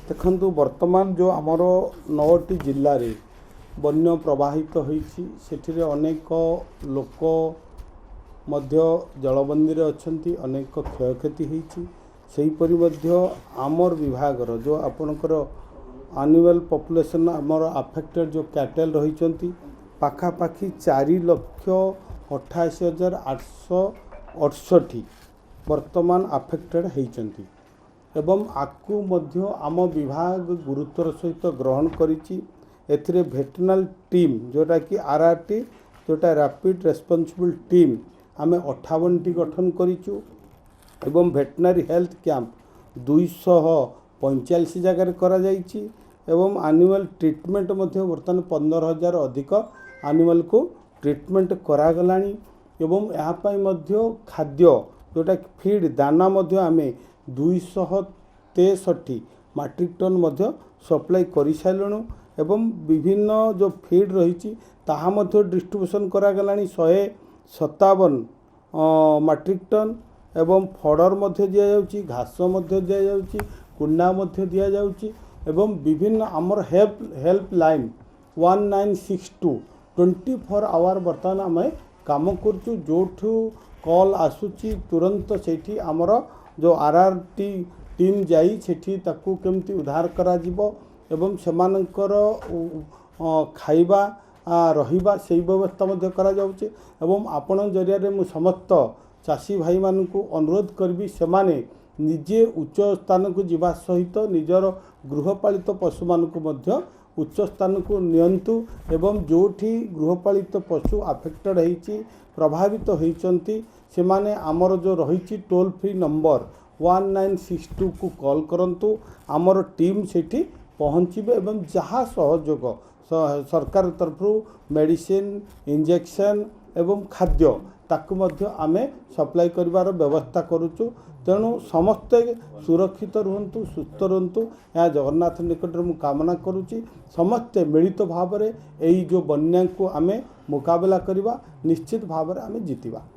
देखु वर्तमान जो आमर 9टी जिले में बन्य प्रवाहित होती अनेक लोक जलबंदी अच्छा अनेक क्षयक्षति होईपरी आमर विभाग जो आपणकर एनुअल पॉपुलेशन आमर अफेक्टेड जो कैटल रही पाखापाखि 4,88,868 वर्तमान अफेक्टेड होती एवं आकु मध्य आम विभाग गुरुत्वर सहित ग्रहण करिछि। एथिरे भेटरनल टीम जोटा कि आरआरटी जोटा रैपिड रेस्पॉन्सिबल टीम आमे 58टी गठन करिछु एवं भेटनरी हेल्थ कैंप 245 जगह करा जाइछि एवं एनुअल ट्रीटमेंट मध्य वर्तमान 15,000 अधिक एनुअल को ट्रीटमेंट करा गलानी एवं यहाँ पई मध्य खाद्य जोटा फीड दाना मध्य आमे 263 मैट्रिक टन मध्य सप्लाई कर सारूँ एवं विभिन्न जो फीड रही ताहा मध्य डिस्ट्रीब्यूशन करा गलानी 157 मैट्रिक टन एवं फॉडर मध्य दिया जाउची घास मध्य दिया जाउची कुंडा मध्य दिया जाउची एवं विभिन्न आमर हेल्प लाइन 1962 24 आवर बर्तमान आम काम करचु जोठू कॉल आसूची तुरंत सेठी आमर जो आरआरटी टीम जाई सेठी ताकू केमती उद्धार करा जिवो एवं सेमानकर खाइबा रहिबा सेही व्यवस्था मध्य करा जाउचे एवं आपण जरिया रे मु समस्त चाषी भाई मानकु अनुरोध करबी सेमाने निजे उच्च स्थान को जीवा सहित निजर गृहपालित पशु मानकु मध्य उच्च स्थान को नियंतु एवं जोठी गृहपालित पशु अफेक्टेड होती प्रभावित होती से माने आमर जो रही टोल फ्री नंबर 1962 को कॉल करंतु आमर टीम सेठी पहुँचे एवं जहाँ सहयोग सरकार तरफ मेडिसिन इंजेक्शन एवं खाद्य ताकू मध्य आमे सप्लाई करिवार व्यवस्था करुचु। तेणु समस्ते सुरक्षित रुहंतु सुस्थ रुहंतु या जगन्नाथ निकट में कामना करुच्ची समस्ते मिलित भाव में यही जो बन्या को आमे मुकाबला करिवा निश्चित भाव में आमे जीतिबा।